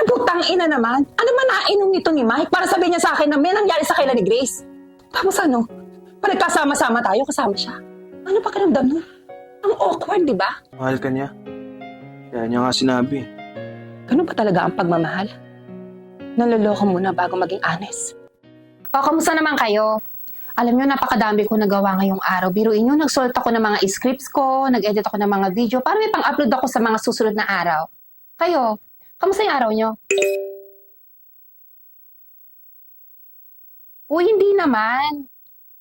Putang ina naman. Ano man nainom nito ni Mike para sabihin niya sa akin na may nangyari sa kailan ni Grace? Tapos ano? Pag nagkasama-sama tayo, kasama siya. Ano pakiramdam mo? Ang awkward, di ba? Mahal ka niya. Kaya niya nga sinabi. Ganun ba talaga ang pagmamahal? Naloloko muna bago maging honest. O, kamusta naman kayo? Alam nyo, napakadami ko nagawa ngayong araw. Biruin nyo, nag-sort ako ng mga scripts ko, nag-edit ako ng mga video, para may pang-upload ako sa mga susunod na araw. Kayo, kamusta yung araw nyo? Uy, hindi naman.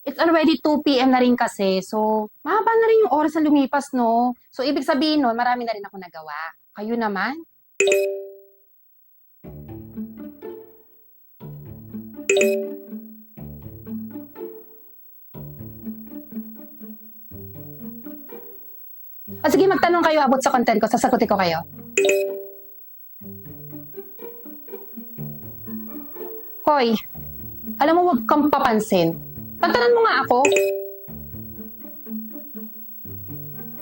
It's already 2 p.m. na rin kasi, so mahaba na rin yung oras na lumipas, no? So, ibig sabihin nun, marami na rin ako nagawa. Kayo naman? O sige, magtanong kayo about sa content ko. Sasagutin ko kayo. Hoy, alam mo, huwag kang papansin. Tantanan mo nga ako.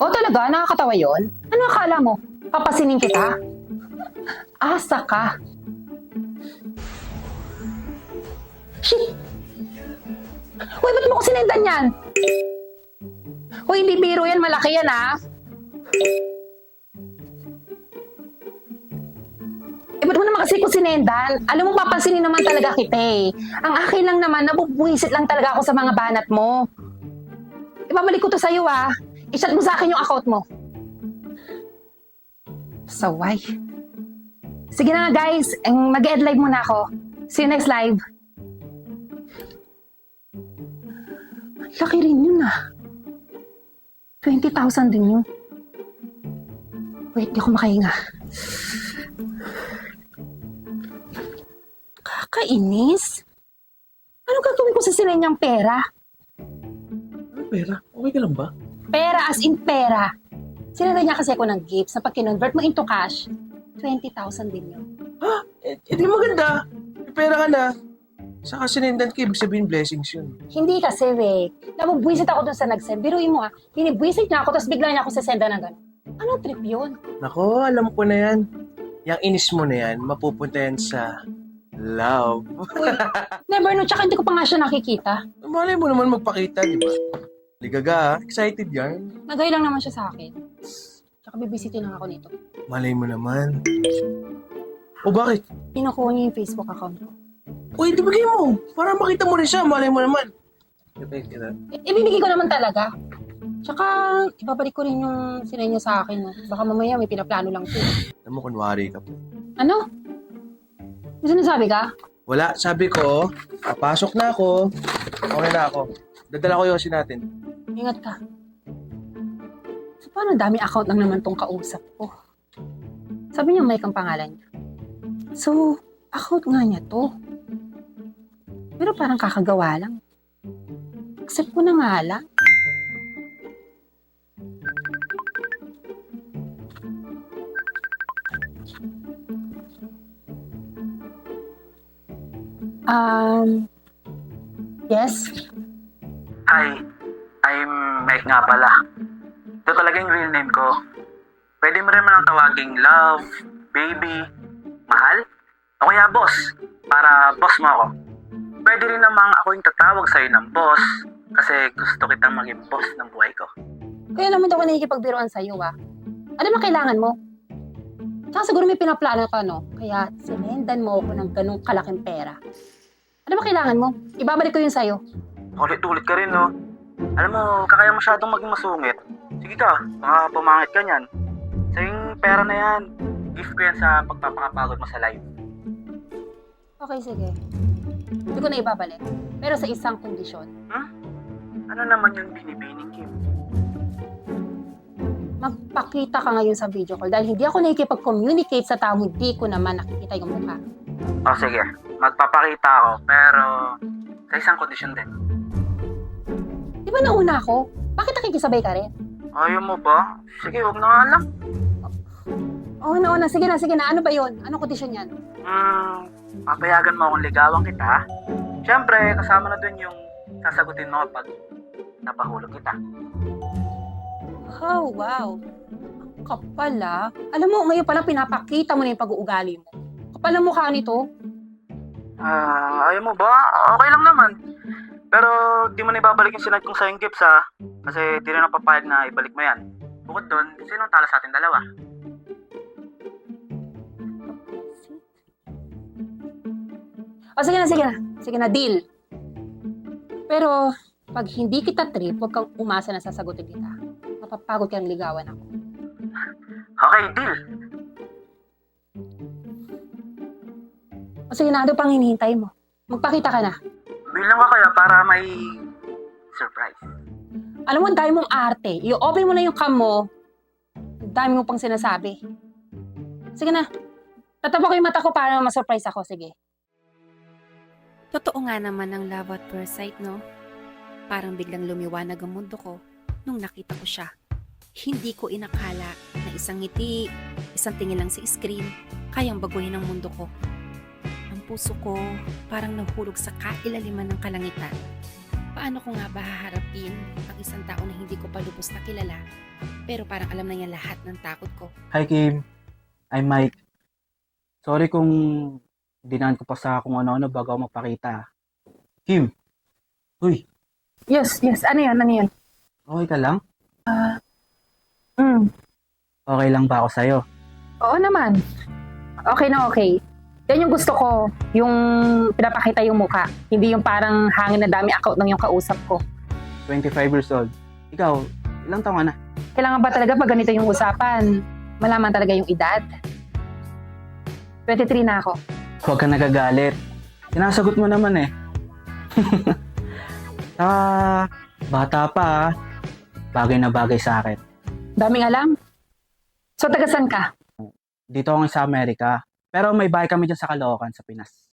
O talaga, nakakatawa yon? Ano akala mo? Papasinin kita? Asa ka? Shit! Hoy, ba't mo ko sinendan yan? Hoy, hindi biro yan. Malaki yan, ah. Ba't mo naman kasi ko sinendan? Alam mo, papansinin naman talaga kita eh. Ang akin lang naman, nabubuisit lang talaga ako sa mga banat mo. Ibabalik ko to sa'yo ah. I-chat mo sa akin yung account mo. Saway. Sige na nga guys, mag-end live muna ako. See you next live. Laki rin yun ah. 20,000 din yun. Wait, di ako makahinga. Kakainis? Ano gagawin ko sa sinenyang pera? Ano pera? Okay ka lang ba? Pera as in pera. Sinala niya kasi ako ng gifts na pag kinonvert mo into cash, 20,000 din yun. Ha? Di maganda. May pera ka na. Saka sinendan ka, ibig sabihin blessings yun. Hindi kasi, we. Nabubwisit ako dun sa nag-send. Biruin mo binibwisit niya ako, tapos bigla niya ako sasenda ng gano'n. Anong trip yun? Nako, alam ko na yan. Yung inis mo na yan, mapupunta yan sa love. Never know, tsaka hindi ko pa nga siya nakikita. Malay mo naman magpakita, di ba? Ligaga, excited yan. Nagay lang naman siya sa akin. Tsaka bibisitin lang ako nito. Malay mo naman. O bakit? Pinukuha niya yung Facebook account ko. Uy, di bigay mo. Para makita mo rin siya, malay mo naman. Ibibigay ko naman talaga. Tsaka, ibabalik ko rin yung sinenya sa akin. No? Baka mamaya may pinaplano lang siya. Alam mo, kunwari ka po. Ano? May sinasabi ka? Wala, sabi ko, papasok na ako. Okay na ako. Dadala ko yung Yosi natin. Ingat ka. So, paano dami account lang naman tong kausap ko? Sabi niya Mike ang pangalan niya. So, account nga niya to. Pero parang kakagawa lang. Accept ko na nga lang. Yes? Hi, I'm Mike nga pala. Ito talaga yung real name ko. Pwede mo rin man ang tawaging love, baby, mahal, o kaya boss, para boss mo ako. Pwede rin namang ako yung tatawag sa'yo ng boss kasi gusto kitang maging boss ng buhay ko. Kaya naman ako nakikipagbiruan sa'yo, ah. Ano ba kailangan mo? Tsaka siguro may pinaplano ka, no? Kaya sinendan mo ako ng ganung kalaking pera. Ano ba kailangan mo? Ibabalik ko yun sa'yo. Ulit-ulit ka rin, no? Alam mo, kakaya masyadong maging masungit. Sige ka, baka pumangit ka niyan. Sa yung pera na yan, gift ko yan sa pagpapakapagod mo sa live. Okay, sige. Hindi ko na ibabalik. Pero sa isang kondisyon. Ano naman yung binibining, Kim? Magpakita ka ngayon sa video call dahil hindi ako nakikipag-communicate sa tao hindi ko naman nakikita yung mukha. O sige, magpapakita ako, pero sa isang kondisyon din. Di ba nauna ako? Bakit nakikisabay ka rin? Ayaw mo ba? Sige, huwag na nga lang. Oo na. Sige na. Ano ba yun? Anong kondisyon yan? Papayagan mo akong ligawan kita. Siyempre, kasama na dun yung sasagutin mo pag napahulog kita. Oh, wow. Ang kapal ah. Alam mo, ngayon pala pinapakita mo na yung pag-uugali mo. Kapal ang mukha nito. Ayaw mo ba? Okay lang naman. Pero di mo na ibabalik yung sinad kong sa'yong gifts ha. Kasi di rin ako papayag na ibalik mo yan. Bukod doon, sinong talo sa ating dalawa? O sige na, sige na. Sige na, deal. Pero, pag hindi kita trip, huwag kang umasa na sasagutin kita. Mapapagod kang ligawan ako. Okay, deal. O sige na, ano pang hinihintay mo? Magpakita ka na. Bilang ka kaya para may surprise. Alam mo, ang dami mong arte. I-open mo na yung cam mo. Ang dami mo pang sinasabi. Sige na. Tatapo ko yung mata ko para ma-surprise ako. Sige. Totoo nga naman ang love at first sight, no? Parang biglang lumiwanag ang mundo ko nung nakita ko siya. Hindi ko inakala na isang ngiti, isang tingin lang sa screen, kayang baguhin ang mundo ko. Ang puso ko parang nahulog sa kailaliman ng kalangitan. Paano ko nga ba haharapin ang isang tao na hindi ko pa lubos na kilala, pero parang alam na niya lahat ng takot ko? Hi Kim, I'm Mike. Sorry kung dinaan ko pa sa kung ano-ano bago ako magpakita. Kim, uy, Yes. Ano yan? okay ka lang? Mm. Okay lang ba ako sa'yo? Oo naman. Okay na okay. Yan yung gusto ko. Yung pinapakita yung mukha. Hindi yung parang hangin na dami account ng yung kausap ko. 25 years old. Ikaw, ilang taon ka na? Kailangan ba talaga pag ganito yung usapan? Malaman talaga yung edad. 23 na ako. Huwag ka nagagalit. Sinasagot mo naman eh. Bata pa ah. Bagay na bagay sa akin. Daming alam. So, taga saan ka? Dito ako sa Amerika. Pero may bahay kami dyan sa Caloocan, sa Pinas.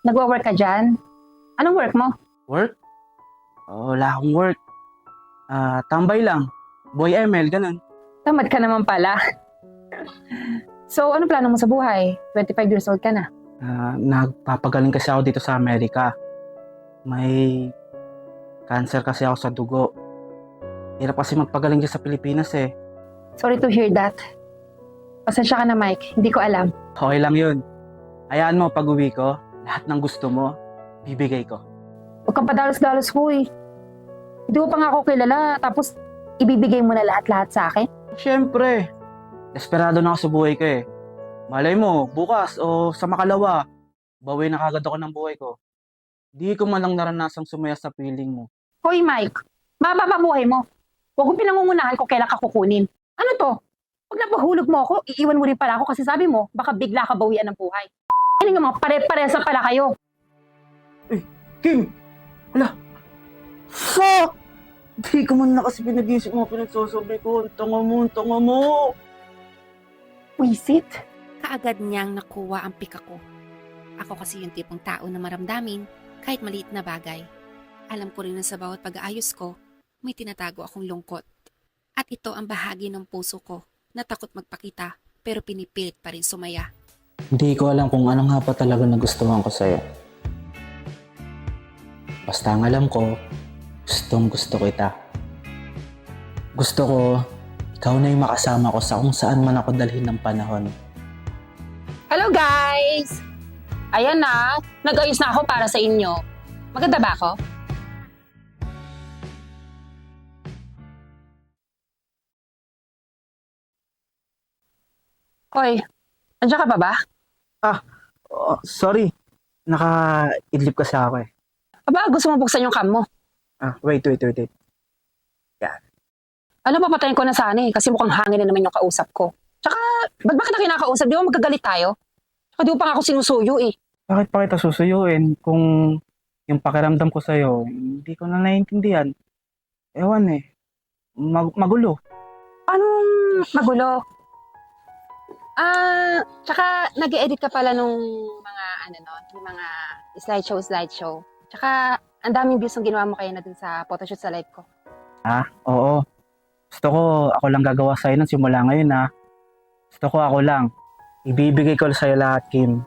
Nagwa-work ka dyan? Anong work mo? Work? Oh, wala akong work. Tambay lang. Boy ML, ganun. Tamad ka naman pala. So, ano plano mo sa buhay? 25 years old ka na. Nagpapagaling kasi ako dito sa Amerika. May cancer kasi ako sa dugo. Hirap kasi magpagaling dyan sa Pilipinas eh. Sorry to hear that. Pasensya ka na, Mike. Hindi ko alam. Okay lang yun. Hayaan mo pag uwi ko, lahat ng gusto mo, bibigay ko. Huwag kang padalos-dalos ko eh. Hindi ko pa nga ako kilala, tapos ibibigay mo na lahat-lahat sa akin? Siyempre, desperado na ako sa buhay ko eh. Malay mo, bukas o sa makalawa, bawi na kagad ako ng buhay ko. Di ko man lang naranasang sumaya sa feeling mo. Hoy, Mike. Mababa buhay mo. Huwag kong pinangungunahan kung kailan ka kukunin. Ano to? Pag napahulog mo ako, iiwan mo rin pala ako kasi sabi mo, baka bigla ka bawian ng buhay. Ano nga mga pare-paresa pala kayo? Kim! Wala! Di ko man na kasi pinag-isip mo pinagsasabi ko. Ang tanga mo! Wisit? Kaagad niyang nakuha ang pika ko. Ako kasi yung tipong tao na maramdamin kahit maliit na bagay. Alam ko rin na sa bawat pag-aayos ko, may tinatago akong lungkot. At ito ang bahagi ng puso ko na takot magpakita pero pinipilit pa rin sumaya. Hindi ko alam kung ano nga pa talaga nagustuhan ko sa'yo. Basta ang alam ko, gustong gusto kita. Gusto ko, ikaw na yung makasama ko sa kung saan man ako dalhin ng panahon. Hello guys! Ayan na, nag-ayos na ako para sa inyo. Maganda ba ako? Hoy, nandiyan ka pa ba? Oh, sorry, naka-idlip kasi ako eh. Aba, gusto mo buksan yung cam mo? Wait. Ano, papatayin ko na sana eh, kasi mukhang hangin na naman yung kausap ko. Tsaka, ba't ba kita kinakausap? Di ba magkagalit tayo? Tsaka di mo pa nga ako sinusuyo eh. Bakit pa kita susuyuin kung yung pakiramdam ko sa'yo, hindi ko na naiintindihan? Ewan eh, magulo. Anong magulo? Tsaka nag-edit ka pala nung mga yung mga slideshow. Tsaka ang daming views yung ginawa mo kaya na dun sa photoshoot sa live ko. Oo. Gusto ko, ako lang gagawa sa'yo ng simula ngayon Gusto ko ako lang. Ibibigay ko sa'yo lahat, Kim.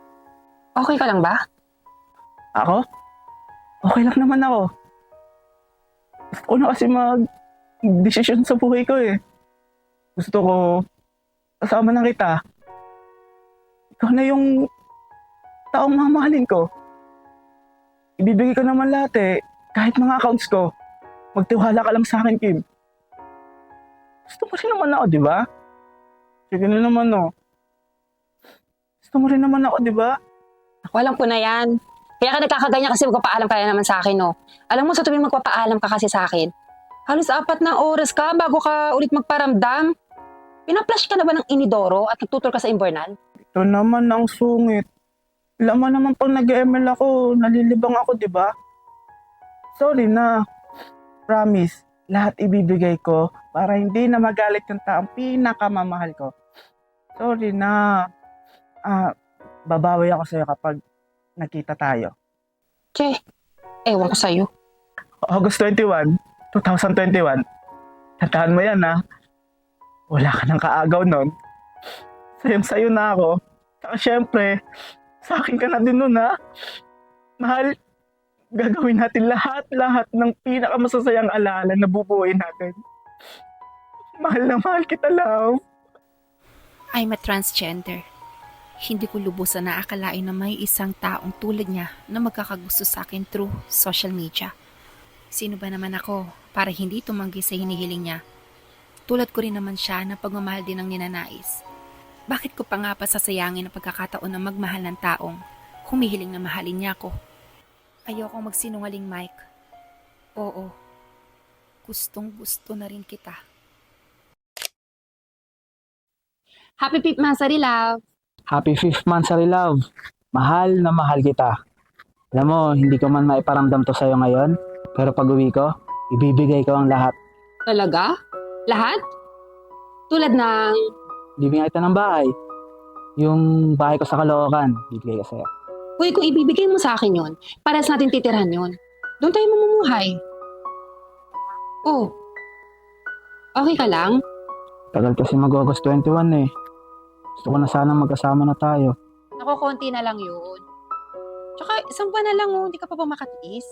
Okay ka lang ba? Ako? Okay lang naman ako. Gusto ko na kasi mag-desisyon sa buhay ko eh. Gusto ko, kasama na kita. ikaw na yung taong mamahalin ko. Ibibigay ko naman lahat eh. Kahit mga accounts ko. Magtiwala ka lang sa akin, Kim. Gusto mo rin naman ako, di ba? Sige na naman, no. Gusto mo rin naman ako, di ba? Ako, alam ko na yan. Kaya ka nagkakaganyan kasi magpapaalam ka na naman sa akin, no? Alam mo, sa tuwing magpapaalam ka kasi sa akin, halos 4 na oras ka bago ka ulit magparamdam. Pinaplash ka na ba ng inidoro at nagtutol ka sa imbornal? Ito naman ang sungit. Laman naman pag nag-ML ako, nalilibang ako, di ba? Sorry na. Promise, lahat ibibigay ko para hindi na magalit yung taong pinakamamahal ko. Sorry na. Babawi ako sa'yo kapag nakita tayo. Che, ewan ko sa'yo. August 21, 2021. Tandaan mo yan, ha? Wala ka ng kaagaw nun. Sayang-sayo na ako. Saka syempre, sa akin ka na din nun, ha? Mahal, gagawin natin lahat ng pinakamasasayang alaala na bubuuin natin. Mahal na mahal kita, love. I'm a transgender. Hindi ko lubusan na akalain na may isang taong tulad niya na magkakagusto sa akin through social media. Sino ba naman ako para hindi tumanggi sa hinihiling niya? Tulad ko rin naman siya na pagmamahal din ang ninanais. Bakit ko pa nga pasasayangin ang pagkakataon na magmahal ng taong humihiling na mahalin niya ako? Ayokong magsinungaling, Mike. Oo, gustong gusto na rin kita. Happy 5th Mansari, love. Happy 5th Mansari, love. Mahal na mahal kita. Alam mo, hindi ko man maiparamdam to sa'yo ngayon, pero pag uwi ko, ibibigay ko ang lahat. Talaga? Lahat? Tulad ng... Bibigyan kita ng bahay. Yung bahay ko sa Caloocan, bibigay ko sa'yo. Uy, kung ibibigay mo sa akin yun, pares natin titirhan yun. Doon tayo mamumuhay. Oh. Okay ka lang? Tagal kasi mag-August 21 eh. Gusto ko na sana magkasama na tayo. Naku, konti na lang yun. Tsaka, isang buwan na lang, oh. Hindi ka pa ba makatiis?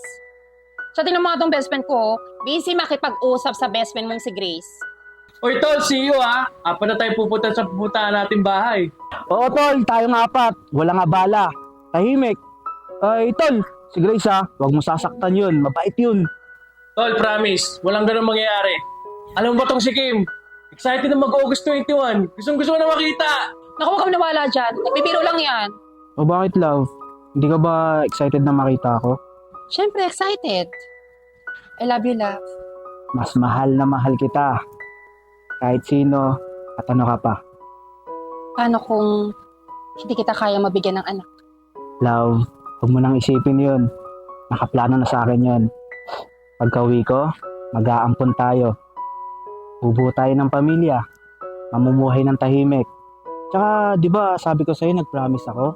Sa tingnan mo nga tong best friend ko, busy makipag-usap sa best friend mong si Grace. Oy, Tol, see you, ha? Apat na tayo pupunta sa pupuntahan nating bahay. Oo, tol. Tayong 4. Walang abala. Tahimik. Ay, tol. Si Grace, ha? Huwag mo sasaktan yun. Mabait yun. Tol, promise, walang ganun mangyayari. Alam mo ba tong si Kim? Excited na mag-August 21. Gusto ko na makita. Naku, huwag kang nawala dyan. Nagbibiro lang yan. O bakit, love? Hindi ka ba excited na makita ako? Siyempre, excited. I love you, love. Mas mahal na mahal kita. Kahit sino at ano ka pa. Paano kung hindi kita kaya mabigyan ng anak? Love, huwag mo nang isipin yun. Nakaplano na sa akin yun. Pagka-uwi ko, mag-aampon tayo. Bubuo tayo ng pamilya. Mamumuhay ng tahimik. Tsaka, di ba, sabi ko sa'yo, nag-promise ako.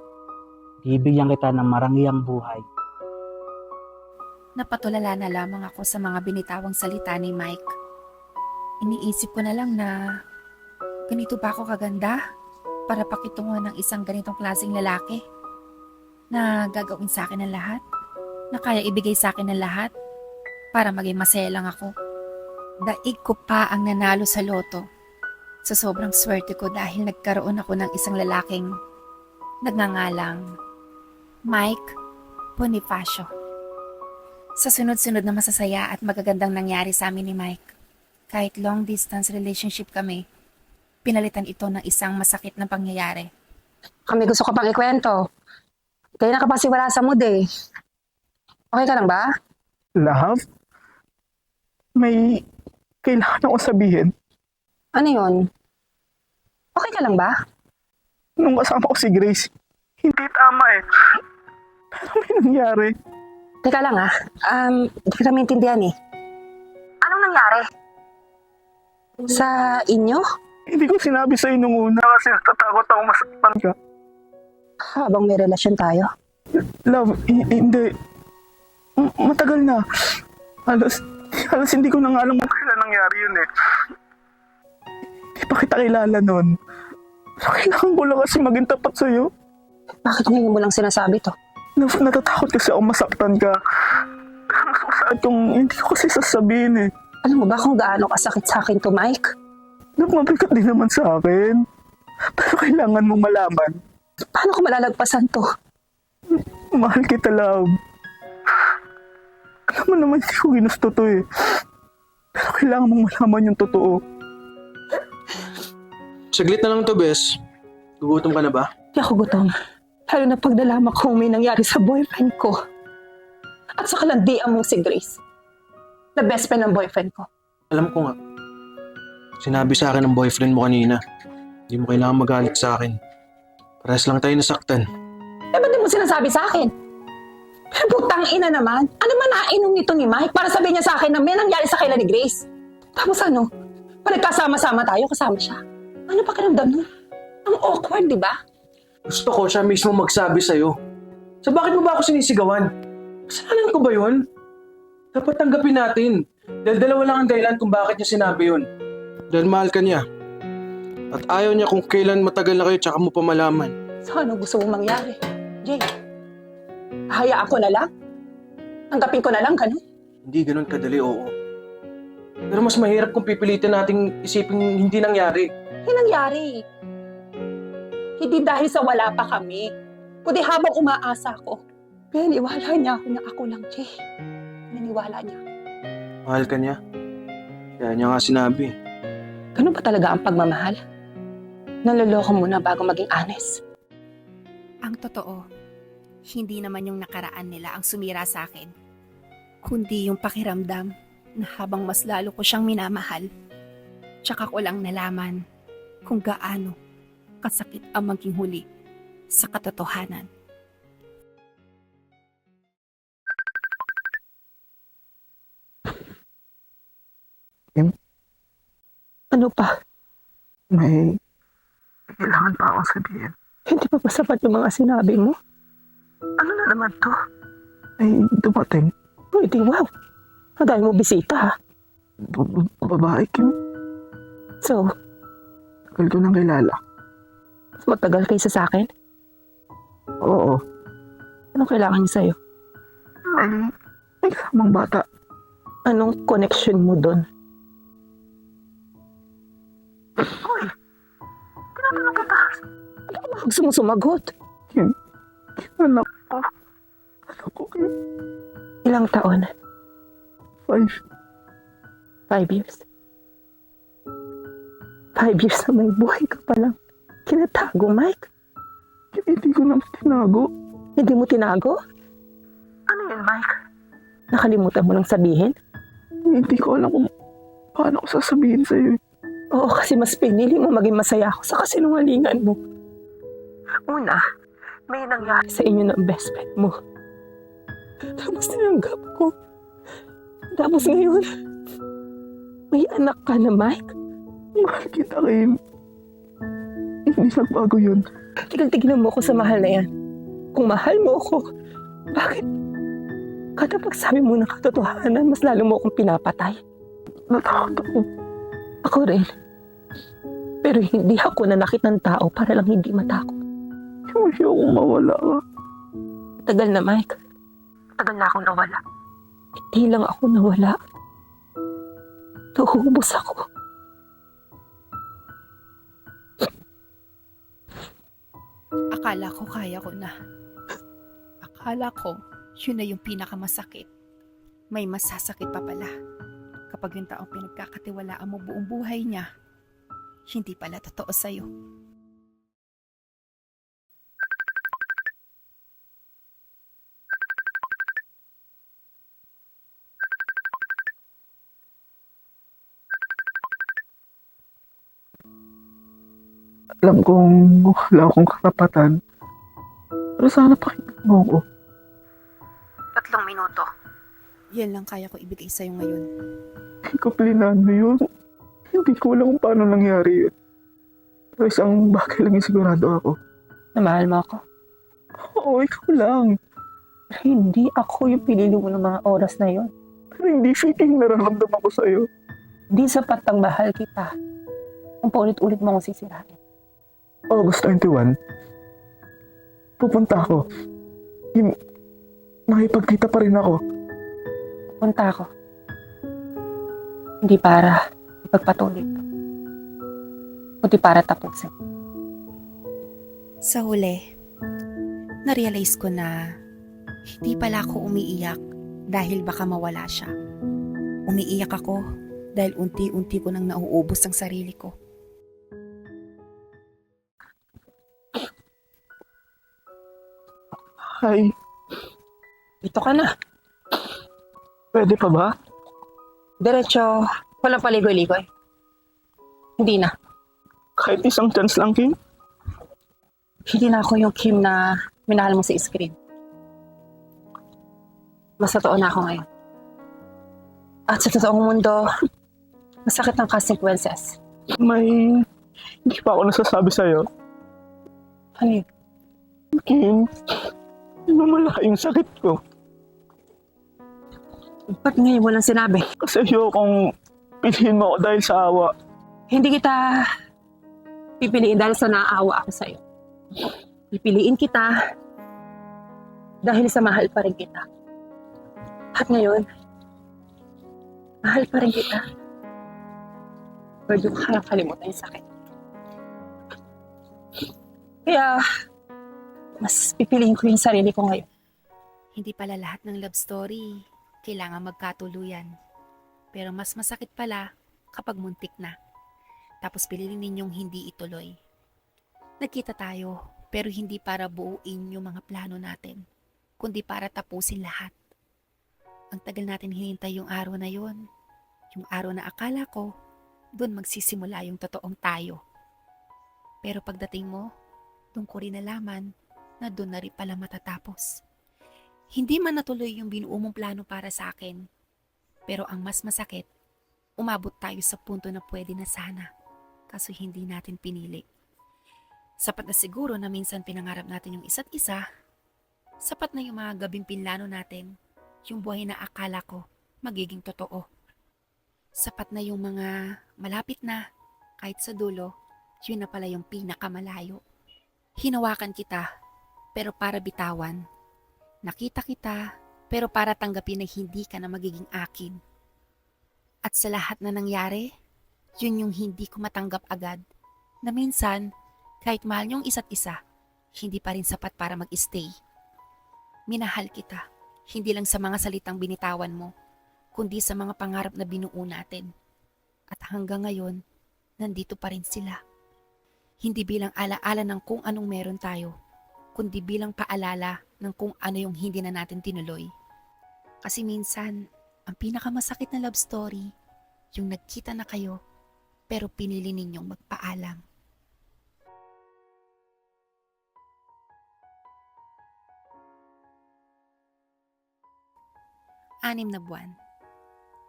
Bibigyan kita ng marangyang buhay. Napatulala na lamang ako sa mga binitawang salita ni Mike. Iniisip ko na lang na ganito ba ako kaganda para pakitungo ng isang ganitong klaseng lalaki na gagawin sa akin ng lahat, na kaya ibigay sa akin ng lahat para maging masaya lang ako. Daig ko pa ang nanalo sa loto. Sa sobrang swerte ko dahil nagkaroon ako ng isang lalaking nagngangalang Mike Bonifacio. Sa sunod-sunod na masasaya at magagandang nangyari sa amin ni Mike, kahit long distance relationship kami, pinalitan ito ng isang masakit na pangyayari. Kami gusto ka pang ikwento. Kaya nakapasiwala sa mood eh. Okay ka lang ba? Love? May kailangan ako sabihin. Ano yun? Okay ka lang ba? Nung kasama ko si Grace, hindi tama eh. Pero may nangyari. Teka lang hindi ko na maintindihan eh. Anong nangyari? Sa inyo? Hindi ko sinabi sa'yo nung una kasi natatakot ako masaktan ka. Habang may relasyon tayo? Love, hindi. Matagal na. Halos hindi ko na nga alam kung kailan nangyari yun eh. Hindi pa kita kilala nun. So, kailangan ko lang kasi maging tapat sa'yo. Bakit ngayon mo lang sinasabi to? Love, natatakot kasi ako masaktan ka. Ang susaad kung hindi ko kasi sasabihin eh. Alam mo ba kung gaano kasakit sa akin to, Mike? Love, mabigat din naman sa akin. Pero kailangan mo malaman. Paano ko malalagpasan to? Mahal kita, love. Alam mo naman hindi ko ginusto to eh. Pero kailangan mong malaman yung totoo. Saglit na lang to, Bes. Gugutom ka na ba? Di ako gutom. Lalo na pag nalaman ko may nangyari sa boyfriend ko. At sa kalandian mong si Grace. Na best friend ng boyfriend ko. Alam ko nga. Sinabi sa akin ng boyfriend mo kanina. Hindi mo kailangan magalit sa akin. Parehas lang tayo nasaktan. Eh, ba't di mo sinasabi sa akin? Pero putang ina naman. Ano man nainom nito ni Mike para sabihin niya sa akin na may nangyari sa kailan ni Grace? Tapos ano? Pag nagkasama-sama tayo, kasama siya. Ano pakiramdam nun? Ang awkward, di ba? Gusto ko siya mismo magsabi sa'yo. So bakit mo ba ako sinisigawan? Kasalanan ko ba yun? Dapat tanggapin natin. Dahil dalawa lang ang dahilan kung bakit niya sinabi yun. Dahil mahal ka niya. At ayaw niya kung kailan matagal na kayo tsaka mo pa malaman. So ano gusto mong mangyari? Jay, hayaan ko na lang? Tanggapin ko na lang, ganun? Hindi ganun kadali, oo. Pero mas mahirap kung pipilitin nating isipin hindi nangyari. Hindi nangyari. Hindi dahil sa wala pa kami. Kundi habang umaasa ko. Pinaniwala niya ako na ako lang, Jay. Pinaniwala niya. Mahal ka niya. Kaya niya nga sinabi. Ganun ba talaga ang pagmamahal? Naloloko muna bago maging honest. Ang totoo, hindi naman yung nakaraan nila ang sumira sa akin, kundi yung pakiramdam na habang mas lalo ko siyang minamahal, tsaka ko lang nalaman kung gaano kasakit ang maging huli sa katotohanan. Ano pa? May kailangan pa akong sabihin. Hindi pa ba sapat yung mga sinabi mo? Ano na naman to? Ay, dumating. Pwede, wow. Ang dami mo bisita, ha? Babae, Kim. So, Tagal ko nang kilala. mas matagal kaysa sa akin? Oo. Anong kailangan niya sa'yo? May kasamang bata. Anong connection mo doon? Hoy! Tinatanong kita. Gusto mo sumagot? Anak ko. Anak ko, Kim. Ilang taon? 5. 5 years. 5 years na may buhay ka palang kinatago, Mike. Hindi ko naman tinago. Hindi mo tinago? Ano yun, Mike? Nakalimutan mo nang sabihin? Hindi ko alam kung paano ko sasabihin sa'yo. Oo, kasi mas pinili mo maging masaya ako sa kasinungalingan mo. Una, may nangyari sa inyo ng best friend mo. Tapos tinanggap ko. Tapos ngayon, may anak ka na, Mike. Mahal kita, Kim. Hindi nagbago yun. Tignan mo ko sa mahal na yan. Kung mahal mo ako, bakit? Kada pagsabi mo ng katotohanan, mas lalo mo akong pinapatay. Natakot ako. Ako rin. Pero hindi ako nanakit ng tao para lang hindi matakot. Hindi ako mawala ka. Tagal na, Mike. Tagal na akong nawala. Hindi lang ako nawala. Nauubos ako. Akala ko kaya ko na. Akala ko yun na yung pinakamasakit. May masasakit pa pala. Kapag yung taong pinagkakatiwalaan mo buong buhay niya, hindi pala totoo sa'yo. Alam kong wala akong karapatan. Pero sana pakinggan mo ako. 3 minuto. Yan lang kaya ko ibigay sa'yo ngayon. Hindi ko plinano yun. Hindi ko alam kung paano nangyari yun. Pero isang bagay lang yung sigurado ako. Na mahal mo ako. Oo, ikaw lang. Hindi ako yung pinili mo ng mga oras na yon. Pero hindi faking nararamdaman ko sa'yo. Di sapat ang mahal kita. Kung paulit-ulit mo akong sisirain. August 21, pupunta ako. Makipagkita pa rin ako. Punta ako. Hindi para ipagpatuloy ito. Kundi para tapusin. Sa huli, narealize ko na hindi pala ako umiiyak dahil baka mawala siya. Umiiyak ako dahil unti-unti ko nang nauubos ang sarili ko. Ay, Dito ka na. pwede pa ba? Diretso, walang paligoy-ligoy. Hindi na. Kahit isang chance lang, Kim? Hindi na ako yung Kim na minahal mo sa screen. Mas totoo na ako ngayon. At sa totoong mundo, masakit ang consequences. May... Hindi pa ako nasasabi sa'yo. Ano yun? Kim, namamala yung sakit ko. Ba't ngayon mo lang sinabi? Kasi ayokong piliin mo ako dahil sa awa. Hindi kita pipiliin dahil sa naaawa ako sa'yo. Pipiliin kita dahil sa mahal pa rin kita. At ngayon, mahal pa rin kita. Pwede ko kaya kalimutan yung sakit. Kaya, mas pipiliin ko yung sarili ko ngayon. Hindi pala lahat ng love story kailangan magkatuluyan. Pero mas masakit pala kapag muntik na. Tapos piliin ninyong hindi ituloy. Nagkita tayo, pero hindi para buuin yung mga plano natin, kundi para tapusin lahat. Ang tagal natin hinintay yung araw na yon. Yung araw na akala ko, doon magsisimula yung totoong tayo. Pero pagdating mo, doon ko rin nalaman na doon na rin pala matatapos. Hindi man natuloy yung binuo mong plano para sa akin. Pero ang mas masakit, umabot tayo sa punto na pwede na sana. Kaso hindi natin pinili. Sapat na siguro na minsan pinangarap natin yung isa't isa. Sapat na yung mga gabing pinlano natin. Yung buhay na akala ko magiging totoo. Sapat na yung mga malapit na, kahit sa dulo, yun na pala yung pinakamalayo. Hinawakan kita, pero para bitawan. Nakita kita, pero para tanggapin na hindi ka na magiging akin. At sa lahat na nangyari, yun yung hindi ko matanggap agad. Na minsan, kahit mahal niyong isa't isa, hindi pa rin sapat para mag-stay. Minahal kita, hindi lang sa mga salitang binitawan mo, kundi sa mga pangarap na binuo natin. At hanggang ngayon, nandito pa rin sila. Hindi bilang alaala ng kung anong meron tayo, kundi bilang paalala ng kung ano yung hindi na natin tinuloy. Kasi minsan, ang pinakamasakit na love story, yung nagkita na kayo, pero pinili ninyong magpaalam. Anim na buwan.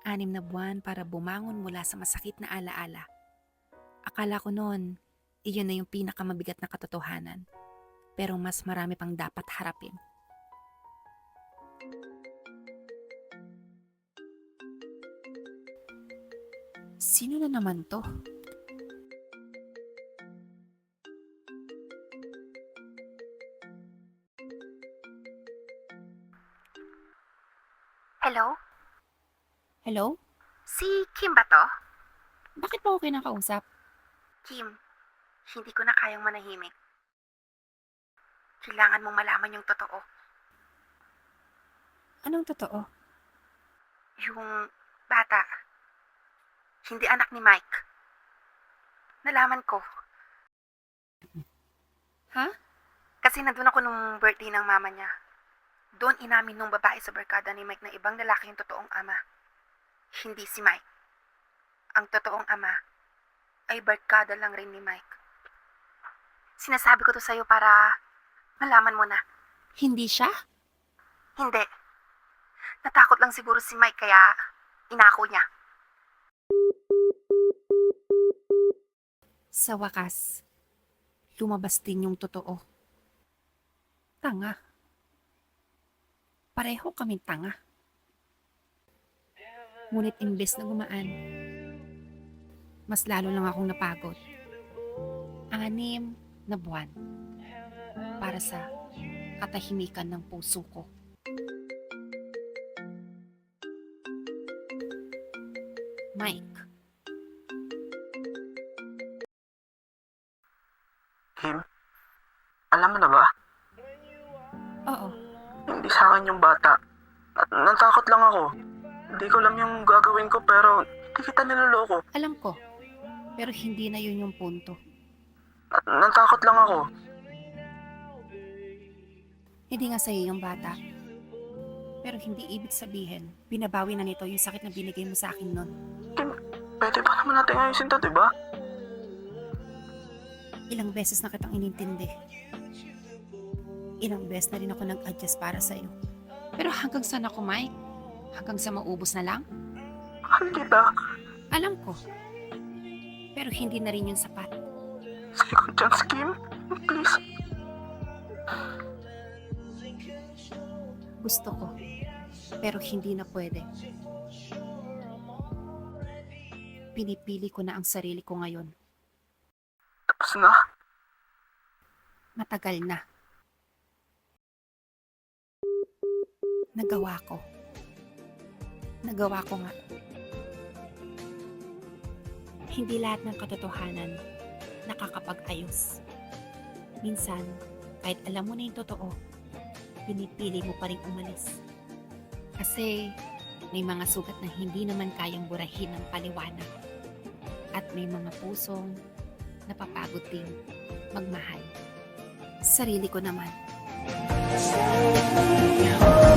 6 na buwan para bumangon mula sa masakit na alaala. Akala ko noon, iyon na yung pinakamabigat na katotohanan. Pero mas marami pang dapat harapin. Sino na naman to? Hello? Hello? Si Kim ba to? Bakit mo ako kinakausap? Kim, hindi ko na kayang manahimik. Kailangan mong malaman yung totoo. Anong totoo? Yung bata, hindi anak ni Mike. Nalaman ko. Ha? Kasi nandun ako nung birthday ng mama niya. Doon inamin nung babae sa barkada ni Mike na ibang lalaki yung totoong ama. Hindi si Mike. Ang totoong ama ay barkada lang rin ni Mike. Sinasabi ko to sa'yo para malaman mo na. Hindi siya? Hindi. Natakot lang siguro si Mike kaya inako niya. Sa wakas, lumabas din yung totoo. Tanga. Pareho kaming tanga. Ngunit imbes na gumaan, mas lalo lang akong napagod. 6 na buwan para sa katahimikan ng puso ko. Mike. Kim, alam mo na ba? Oo, Hindi sa akin yung bata. Natakot lang ako. Hindi ko alam yung gagawin ko pero hindi kita niloloko. alam ko. Pero hindi na yun yung punto. Natakot lang ako. Hindi nga sa'yo yung bata. Pero hindi ibig sabihin, binabawi na nito yung sakit na binigay mo sa akin nun. Kim, pwede pa naman natin ayusin to, diba? Ilang beses na kitang inintindi. Ilang beses na rin ako nag-adjust para sa'yo. Pero hanggang saan ako, Mike? Hanggang sa maubos na lang? Mahal kita. Alam ko. Pero hindi na rin yung sapat. Second chance, Kim. Please. Gusto ko. Pero hindi na pwede. Pinipili ko na ang sarili ko ngayon. Tapos na. Matagal na. Nagawa ko. Nagawa ko nga. Hindi lahat ng katotohanan nakakapag-ayos. Minsan, kahit alam mo na yung totoo, pinipili mo pa rin umalis. Kasi may mga sugat na hindi naman kayang burahin ng paliwanag. At may mga pusong napapagod din magmahal. Sarili ko naman.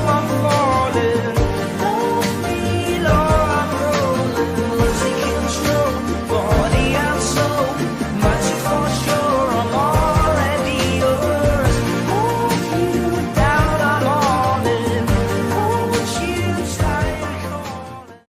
I'm falling.